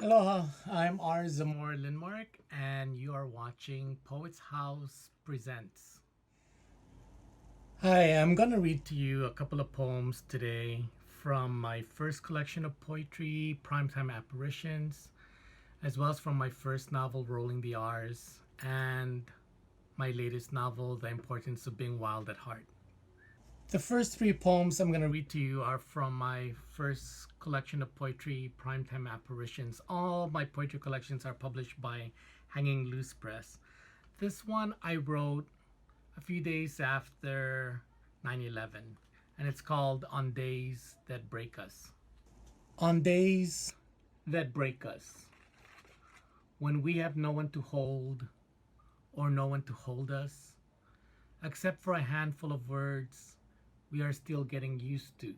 Aloha, I'm Zamora Linmark, and you are watching Poets House Presents. Hi, I'm gonna read to you a couple of poems today from my first collection of poetry, Prime Time Apparitions, as well as from my first novel, Rolling the R's, and my latest novel, The Importance of Being Wilde at Heart. The first three poems I'm going to read to you are from my first collection of poetry, Primetime Apparitions. All my poetry collections are published by Hanging Loose Press. This one I wrote a few days after 9/11, and it's called On Days That Break Us. On days that break us, when we have no one to hold or no one to hold us, except for a handful of words we are still getting used to.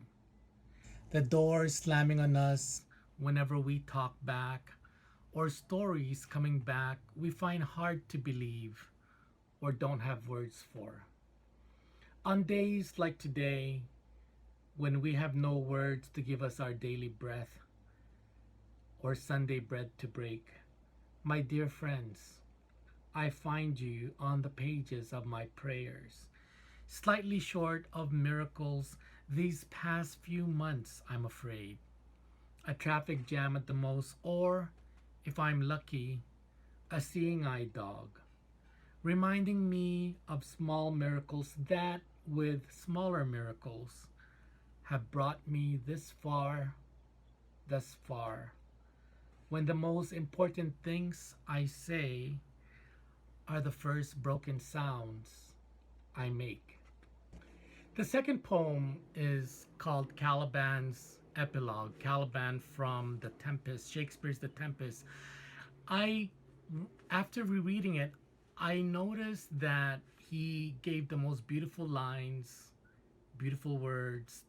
The doors slamming on us whenever we talk back, or stories coming back we find hard to believe or don't have words for. On days like today, when we have no words to give us our daily breath or Sunday bread to break, my dear friends, I find you on the pages of my prayers, slightly short of miracles these past few months, I'm afraid. A traffic jam at the most, or, if I'm lucky, a seeing eye dog, reminding me of small miracles that, with smaller miracles, have brought me this far, thus far, when the most important things I say are the first broken sounds I make. The second poem is called Caliban's Epilogue, Caliban from The Tempest, Shakespeare's The Tempest. I, after rereading it, I noticed that he gave the most beautiful lines, beautiful words,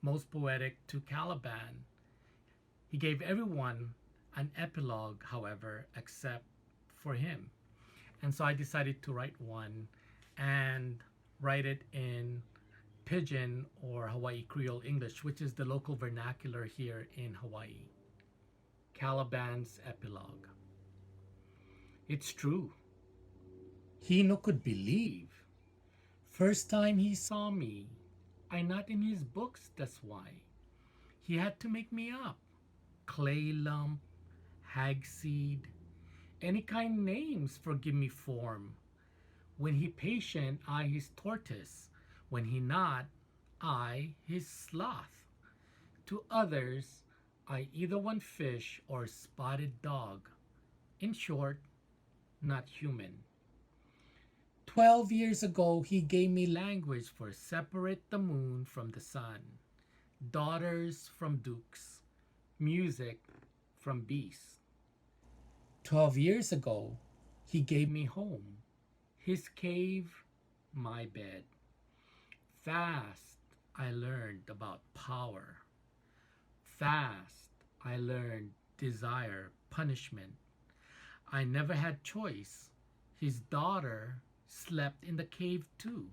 most poetic to Caliban. He gave everyone an epilogue, however, except for him. And so I decided to write one and write it in Pidgin or Hawaii Creole English, which is the local vernacular here in Hawaii. Caliban's Epilogue. It's true. He no could believe. First time he saw me, I not in his books, that's why. He had to make me up. Clay lump, hag seed, any kind names for give me form. When he patient, I his tortoise. When he not, I his sloth. To others, I either one fish or spotted dog. In short, not human. 12 years ago, he gave me language for separate the moon from the sun, daughters from dukes, music from beasts. 12 years ago, he gave me home, his cave, my bed. Fast, I learned about power. Fast, I learned desire, punishment. I never had choice. His daughter slept in the cave too.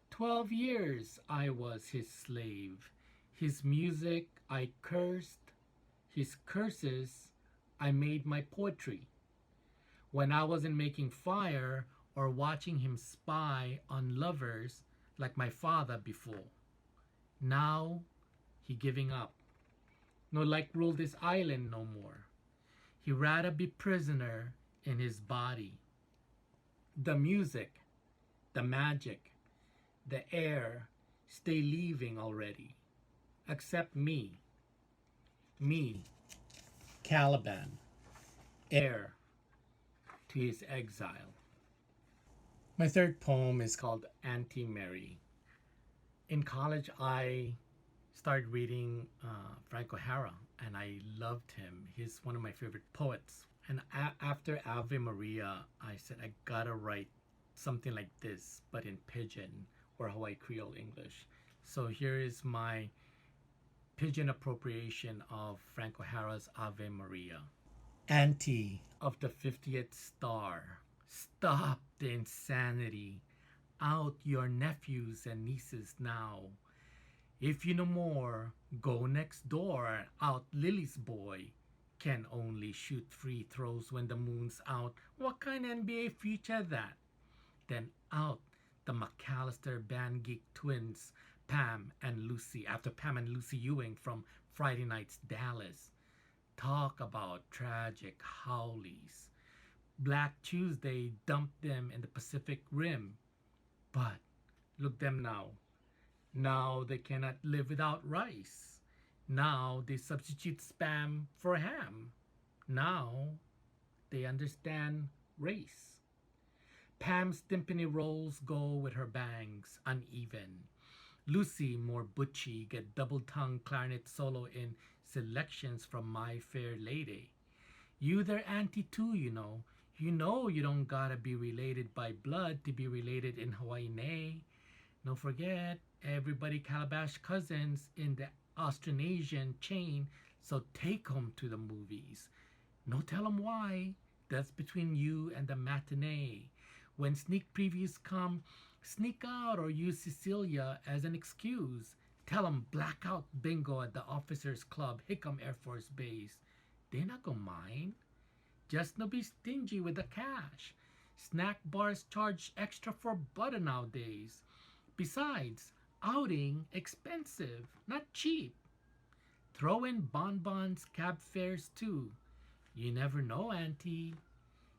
12 years I was his slave. His music I cursed. His curses I made my poetry. When I wasn't making fire or watching him spy on lovers like my father before. Now he giving up. No like rule this island no more. He rather be prisoner in his body. The music, the magic, the air stay leaving already. Except me, Caliban, heir to his exile. My third poem is called Auntie Mary. In college, I started reading Frank O'Hara, and I loved him. He's one of my favorite poets. And after Ave Maria, I said, I gotta write something like this, but in Pidgin or Hawaii Creole English. So here is my Pidgin appropriation of Frank O'Hara's Ave Maria. Auntie of the 50th star, stop the insanity. Out your nephews and nieces now. If you know more, go next door, out Lily's boy. Can only shoot free throws when the moon's out. What kind of NBA future that? Then out the McAllister band geek twins, Pam and Lucy, after Pam and Lucy Ewing from Friday Night's Dallas. Talk about tragic howlies. Black Tuesday dumped them in the Pacific Rim. But look them now. Now they cannot live without rice. Now they substitute spam for ham. Now they understand race. Pam's timpani rolls go with her bangs uneven. Lucy, more butchy, get double-tongue clarinet solo in selections from My Fair Lady. You their auntie too, you know. You know you don't gotta be related by blood to be related in Hawaii, nay. Don't forget, everybody Calabash cousins in the Austronesian chain, so take 'em to the movies. No tell 'em why. That's between you and the matinee. When sneak previews come, sneak out or use Cecilia as an excuse. Tell 'em blackout bingo at the Officers Club, Hickam Air Force Base. They not gonna mind. Just no be stingy with the cash. Snack bars charge extra for butter nowadays. Besides, outing expensive, not cheap. Throw in bonbons, cab fares too. You never know, auntie.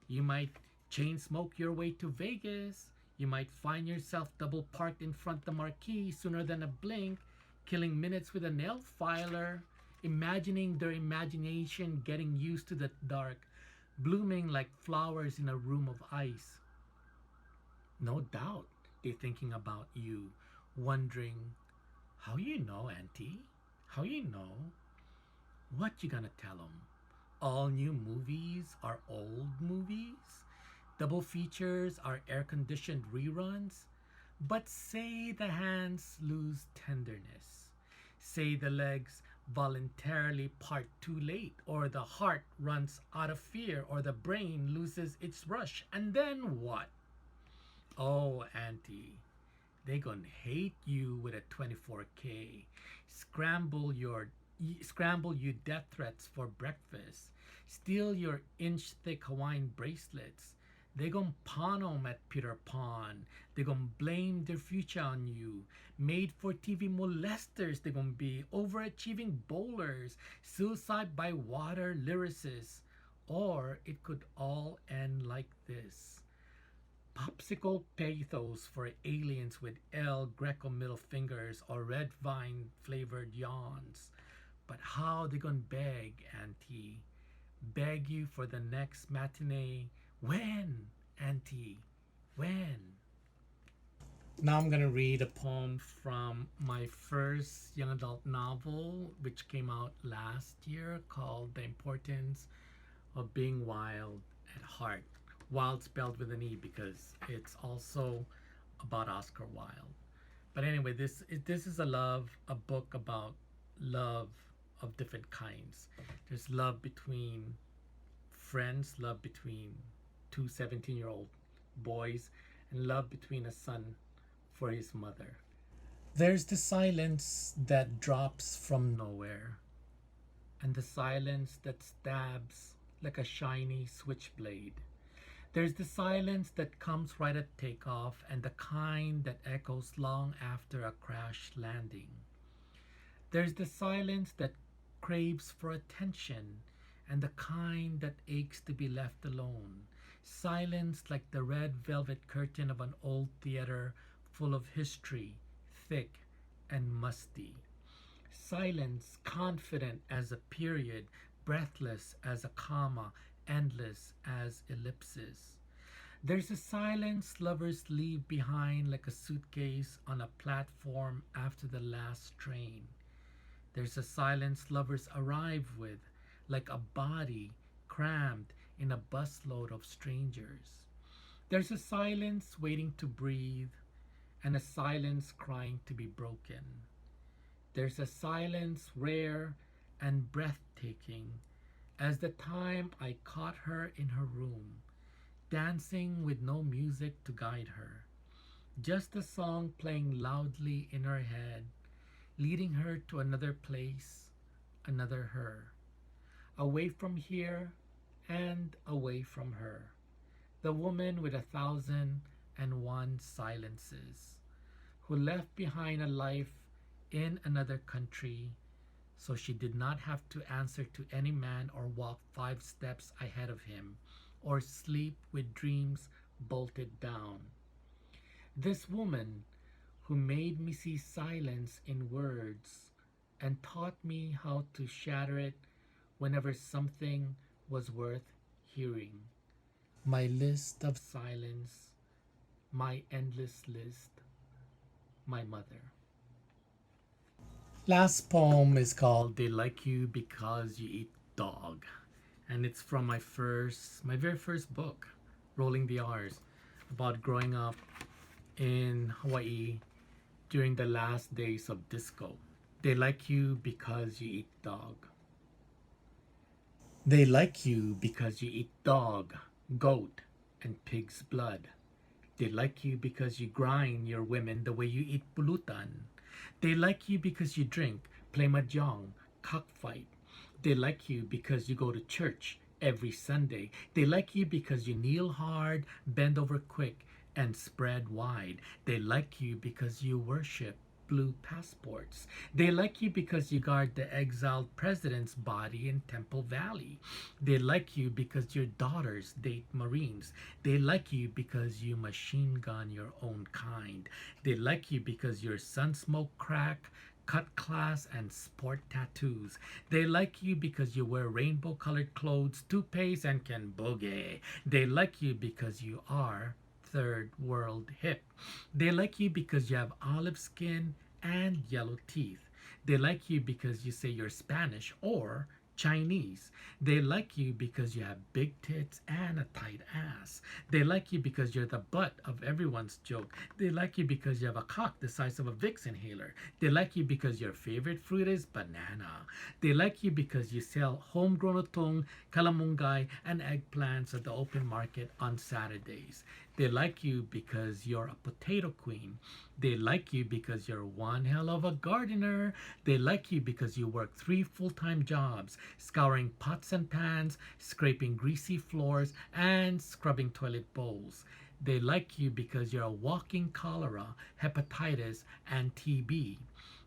You might chain smoke your way to Vegas. You might find yourself double parked in front the marquee sooner than a blink, killing minutes with a nail filer, imagining their imagination getting used to the dark, blooming like flowers in a room of ice. No doubt they're thinking about you, wondering, how you know, auntie? How you know? What you gonna tell 'em? All new movies are old movies? Double features are air-conditioned reruns? But say the hands lose tenderness. Say the legs voluntarily part too late, or the heart runs out of fear, or the brain loses its rush, and then what? Oh, auntie, they gonna hate you with a 24K. Scramble you death threats for breakfast. Steal your inch-thick Hawaiian bracelets. They gon' pawn 'em at Peter Pan. They gon' blame their future on you. Made for TV molesters they gon' be. Overachieving bowlers. Suicide by water lyricists. Or it could all end like this. Popsicle pathos for aliens with El Greco middle fingers or red vine flavored yawns. But how they gonna beg, auntie? Beg you for the next matinee? When, auntie? When? Now I'm gonna read a poem from my first young adult novel, which came out last year, called The Importance of Being Wilde at Heart. Wilde spelled with an E because it's also about Oscar Wilde. But anyway, this is a book about love of different kinds. There's love between friends, love between two 17-year-old boys, and love between a son for his mother. There's the silence that drops from nowhere, and the silence that stabs like a shiny switchblade. There's the silence that comes right at takeoff, and the kind that echoes long after a crash landing. There's the silence that craves for attention, and the kind that aches to be left alone. Silence like the red velvet curtain of an old theater full of history, thick and musty. Silence confident as a period, breathless as a comma, endless as ellipses. There's a silence lovers leave behind like a suitcase on a platform after the last train. There's a silence lovers arrive with, like a body crammed in a busload of strangers. There's a silence waiting to breathe, and a silence crying to be broken. There's a silence rare and breathtaking as the time I caught her in her room, dancing with no music to guide her, just a song playing loudly in her head, leading her to another place, another her. away from here and away from her. The woman with 1,001 silences, who left behind a life in another country so she did not have to answer to any man or walk 5 steps ahead of him or sleep with dreams bolted down. This woman who made me see silence in words and taught me how to shatter it whenever something was worth hearing. My list of silence, my endless list, my mother. Last poem is called They Like You Because You Eat Dog. And it's from my very first book, Rolling the R's, about growing up in Hawaii during the last days of disco. They like you because you eat dog. They like you because you eat dog, goat, and pig's blood. They like you because you grind your women the way you eat pulutan. They like you because you drink, play mahjong, cockfight. They like you because you go to church every Sunday. They like you because you kneel hard, bend over quick, and spread wide. They like you because you worship blue passports. They like you because you guard the exiled president's body in Temple Valley. They like you because your daughters date Marines. They like you because you machine gun your own kind. They like you because your sons smoke crack, cut class, and sport tattoos. They like you because you wear rainbow colored clothes, toupees, and can boogie. They like you because you are third world hip. They like you because you have olive skin and yellow teeth. They like you because you say you're Spanish or Chinese. They like you because you have big tits and a tight ass. They like you because you're the butt of everyone's joke. They like you because you have a cock the size of a Vicks inhaler. They like you because your favorite fruit is banana. They like you because you sell homegrown utong, kalamungay, and eggplants at the open market on Saturdays. They like you because you're a potato queen. They like you because you're one hell of a gardener. They like you because you work 3 full-time jobs, scouring pots and pans, scraping greasy floors, and scrubbing toilet bowls. They like you because you're a walking cholera, hepatitis, and TB.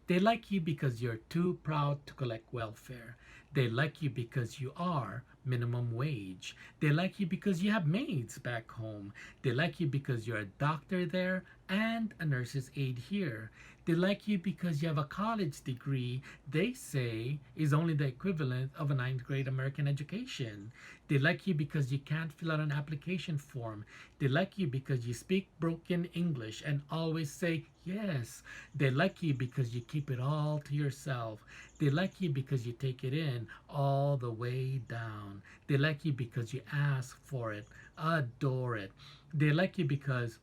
They like you because you're too proud to collect welfare. They like you because you are minimum wage. They like you because you have maids back home. They like you because you're a doctor there and a nurse's aide here. They like you because you have a college degree they say is only the equivalent of a 9th grade American education. They like you because you can't fill out an application form. They like you because you speak broken English and always say yes. They like you because you keep it all to yourself. They like you because you take it in all the way down. They like you because you ask for it, adore it. They like you because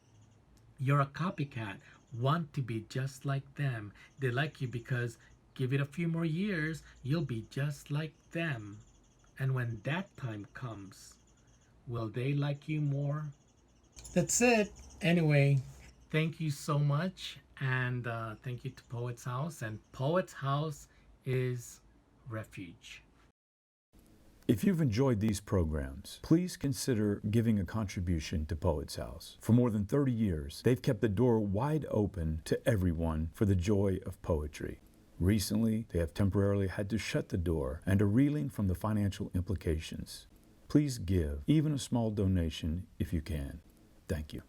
you're a copycat, want to be just like them. They like you because give it a few more years, you'll be just like them. And when that time comes, will they like you more? That's it. Anyway, thank you so much. And thank you to Poet's House. And Poet's House is refuge. If you've enjoyed these programs, please consider giving a contribution to Poets House. For more than 30 years, they've kept the door wide open to everyone for the joy of poetry. Recently, they have temporarily had to shut the door and are reeling from the financial implications. Please give, even a small donation if you can. Thank you.